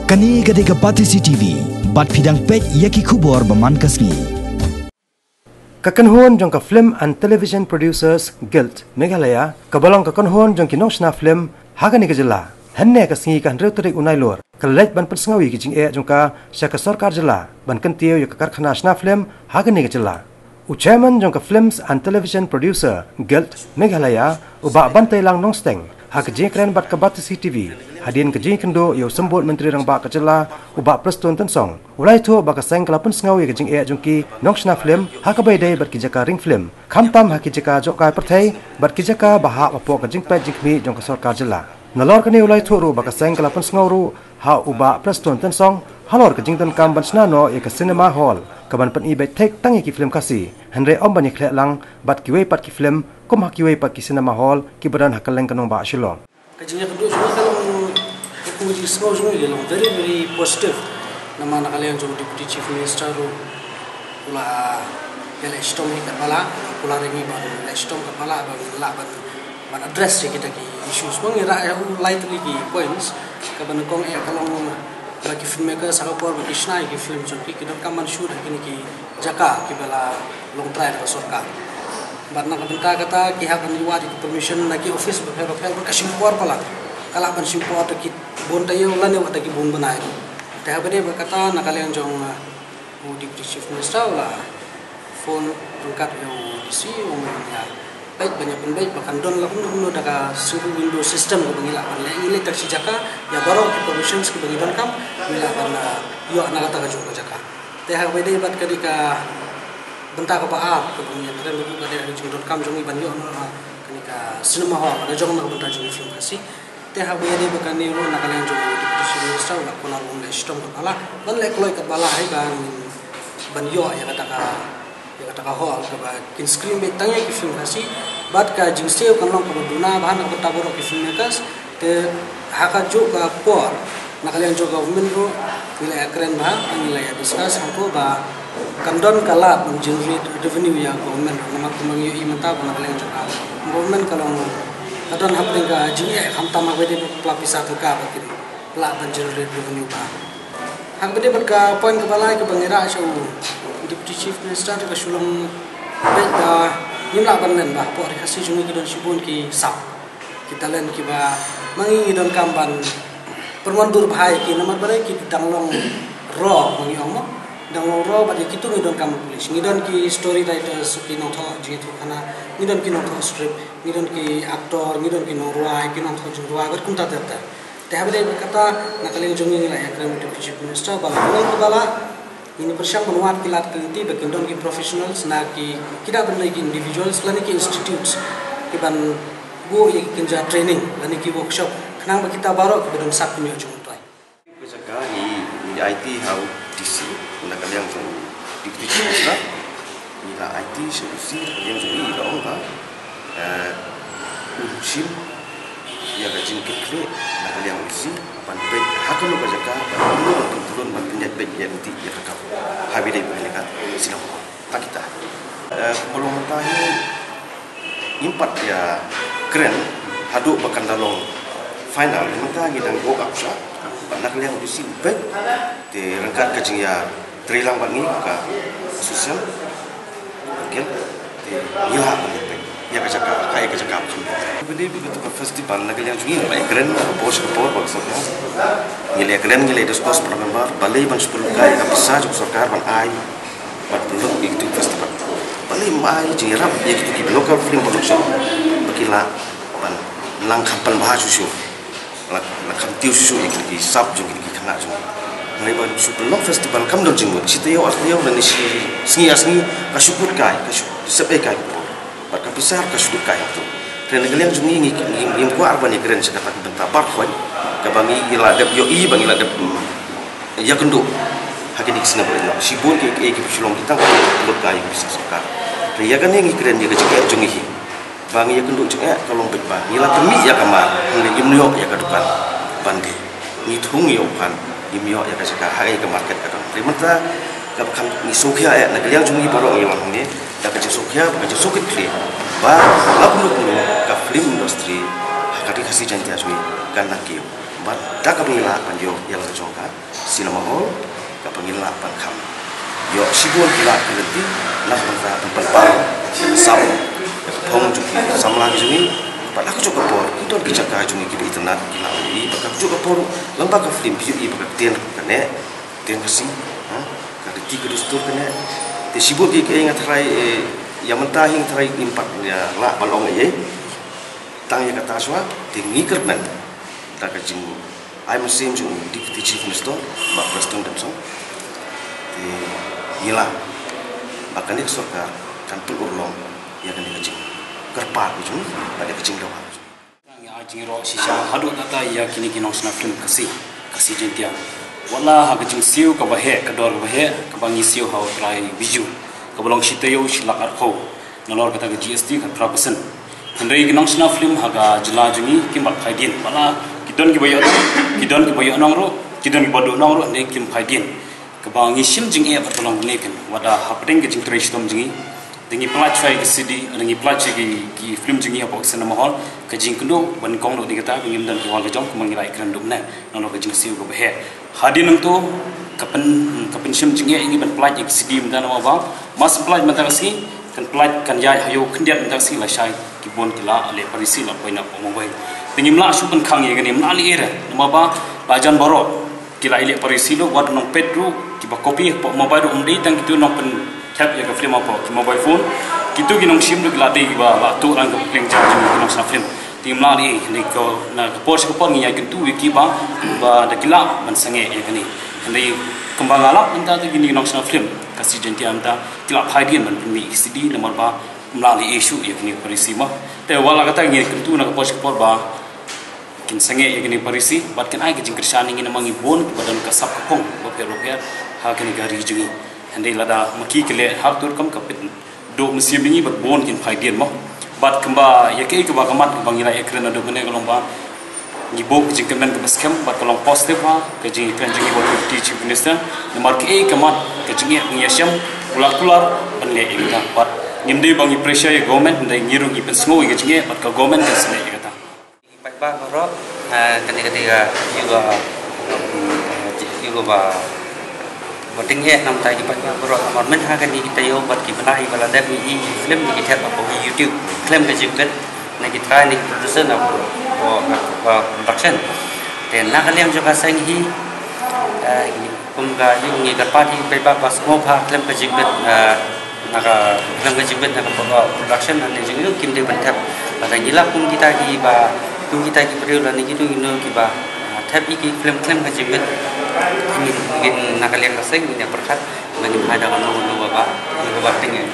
Kani gade Kapati CCTV, bat pidang pet yaki kubor baman kasni. Kakanhon jong ka Film and Television Producers Guild Meghalaya kabalong kakanhon jong kinong film hagani kajela henne kasngi kan reuterik unai lor kalait ban persngawi kijing jong ka syaka sarkar jela ban kentiyo ya karkhana sna film hagani kajela u chairman jong ka Films and Television Producer Guild Meghalaya uba bantai lang nongsteng hak jengkren bat Kapati CCTV hadin kejing kendo yo sembut menteri rang ba kajela uba preston tensong ulai tho ba ka seng kalapun sngawi kijing jong ki nongsna film hakabai dai bat kijaka ring film khamtam hakijaka jokai perthai bat kijaka baha apok kijing pa jingmi jong ka sarkar jela nalor kani ulai tho ru ba ka seng kalapun sngauru ha uba preston tensong halor kijing tan kam ban snano ya ka cinema hall kaban pan ibai tek tangi ki film kasi henre om ban ikhle lang bat kiwei pat ki film kum hakiwei pat ki cinema hall ki badan hakaleng kanong ba shilo kajinya kedua semua kalau aku di semua semua dia very very positive nama anak kalian jadi deputy chief minister pula yang istom ni kepala pula rengi baru istom kepala baru lah ban address kita ki issues mengira yang light lagi points kapan kong kalau lagi filmmaker sakapor bagi snai ki film jadi kita kaman shoot kini ki jaka ki bala long trial ke sarkar barna kabenta kata ki hakan liwat itu permission lagi office berapa kasih impor pala kalau ban impor ki bon tayo lane wat ki bon banai teh bade berkata nakalian jong di chief minister lah phone tungkat yo isi umumnya baik banyak baik bahkan don lah pun daga suruh window system ko bangila ban ile tak si jaka ya baru permissions ki bagi don kam bila ban yo anak kata ka jaka teh bade bat kadika bentar ke baap ke punya tren buku kada jong kam jong iban yo kanika cinema hall ada jong nak bentar jong film kasih teh habu ya dia bukan ni nak kalian jong di sini stau nak pola ung le stom kepala ban le kloi kepala ai ban yo ya kata ka hall ke ba kin screen be tanya ki film kasih bat ka jing seo kan long ko duna bahan ko tabor ki film kas te haka jo ka por nak kalian jong government ro nilai keren ba nilai discuss ko ba kandon kala mengenerate revenue ya government nama kemangi imanta benar yang juga government kalau kadon hapring ka jinge hamta ma bede pelapisa tu ka bakiri la generate revenue ba hang bede berka point kepala ke bangira show deputy chief minister ke sulung beda nimla banen ba por kasih jungi kidon sibun ki sap kita len ki ba mangi don kamban permandur bahai ki nomor bare ki danglong ro mangi omo dang ro ba de kitu ngidon kam police ngidon ki story writers ki no tho jitu kana ngidon ki no tho script ngidon ki actor ngidon ki no ruai ki no tho jung ruai ber kunta tata te habe kata nakalin jungi ngila ya kram deputy chief minister bala bala ini persiang menuat kilat kenti bekendon ki professionals na ki kita bernai ki individuals lani ki institutes ki ban go ye kinja training lani ki workshop kenang ba kita baro bedon sak mi jung tuai jaga ni IT how DC nak kalian tu dipilih juga ila IT solusi yang jadi dong ba urusin ya gajin kekle nak kalian urusi panpet hakul lo jaga panpet turun panpet bet yang ti ya kakak habis dari kan silam tak kita belum tahu impat ya keren haduk bahkan dalam final mata kita go up shot nak kalian urusi bet di rangkat kajing ya terilang bangi ka sosial okey ya ya kajaka kai kajaka budi begitu ke festival nak yang jungi baik keren bos kepor maksudnya ngile keren ngile diskus programmer balai bang 10 kai ka bisa juk sarkar bang ai bat belum itu festival balai mai jirap ya gitu ki local film production bakila ban lang kampan bahasa susu lang kamtiu susu iki sab juk iki kana juk mereka sebelum festival kami dah jemput, cita yo dan sengi kasuput kai, sepe kai, pada besar kasuput kai itu. Kerana kalian cuma ini kuat banyak keren sekarang bentar parkoi, kebangi iladap yo bangi iladap ya kendo, hakini kisah boleh nak sibuk ke sulung kita kulit kai bisa sekarang. Ria kan yang keren dia kecil cuma ini, bangi ya kendo cuma kalau berbang, iladap mi ya kamar, ini imniok ya kadukan, bandi, ngitung yo kan. Imio ya kasih hari ke market kadang. Terima kan Sokia ya, nak lihat cuma ibarat orang ni, dah kerja Sokia, kerja Sokit clear. Bah, lalu ke film industri, kali kasih janji asmi, kan nak kio. but dah kapangila pan yo yang jongka sila mahol kapangila pan kam yo sibul kila kelenti nak bangsa penpal sam phong ju samla ki jumi pada aku juga por itu kita ka jumi ki internet kila ini bakal juga por lembaga film i bakal tian kane tian kasih ka ti ke dustur kane te sibul ki ingat rai yang mentahing rai impak ya la balong ye tang ya kata swa tinggi kerban tak kajing ai mesin ju deputy chief minister mak preston dan so hilang bahkan dia sorkar kan pelurlong ya kan dikajing kerpat itu pada kajing doa yang ajing ro sisa hadu data ya kini kinong snaflim kasih jentia wala ha kajing siu ka bahe ka dor bahe ka bangi siu ha trai biju ka bolong sitayo silak arko nalor kata ke GST kan 3% hendai kinong snaflim ha ga jela jungi kimbak khaidin wala kidon ki bayo nong ro kidon ki bodo nong ro ne kim khaidin kebangi sim jing e bertolong neken wada hapdeng ke jing trace tom jingi dengi pelaj fai ke CD dengi pelaj ki film jingi apa kesana mahal ke jing kendo ban kong do dikata ngim dan ke wal jong kemangi lai kran dum na nolo ke jing siu ko behe hadin nang to kapen sim jing e ingi ban pelaj ke CD mdan ma ba mas pelaj mata si kan pelaj kan yai hayo kendiat mata si la shai ki bon kila ale parisi la poina pomoi dengi mla su kan khang ye gani mla li era ma ba bajan baro kila ile parisi lo wat nong petru kiba kopi mobile umdei tang kitu nong pen tap ya ka film apa ki mobile phone kitu ki nong sim lu la dei ba la tu ang ka pling charge ki nong sa film tim la ni ko na ko por ngi ya kitu ki ba da kila man sange ya kani ndai kembang alap enta tu gini nong sa film kasi jenti amta kila phaidian man mi CD nomor ba mlali issue ya kani parisi ma te wala kata ngi kitu na ko por ba kin sange ya kini parisi bat kan ai ke jing kersani ngi namangi bon badan ka sap kopong boper ha kini gari jingi handai lada maki kele har tur kam kapit do musim ni bat bon kin phai dien mo bat kamba ya ke ba kamat bangila ekran do gane kolong ba ngi bok jing kemen ke baskem bat kolong positif ha ke jing kan jingi bot chief minister nomor ke kamat ke jingi ngi yasham ular banle ekta bat ngimde bangi pressure ya government ndai ngiru ngi pensmo ngi jingi bat ka government kan sene ekta Pak Baro, ketika juga ba, botingnya nam tay Pak Baro, aman hakan ni kita yo buat kita lagi kalau ada ni film ni kita apa YouTube, film kejengket, ni kita ni producer na production, dan nak kalian juga senghi, kumga ni kerpati pepa pas ngopa film kejengket, nak film kejengket nak production dan juga kim dia bentap, pada gila kum kita di ba tu kita ki perlu ni gitu ino ki ba tapi ki film ka jibet ingin nakalian kaseng ni perkat bagi ada kan no baba ni baba tinggal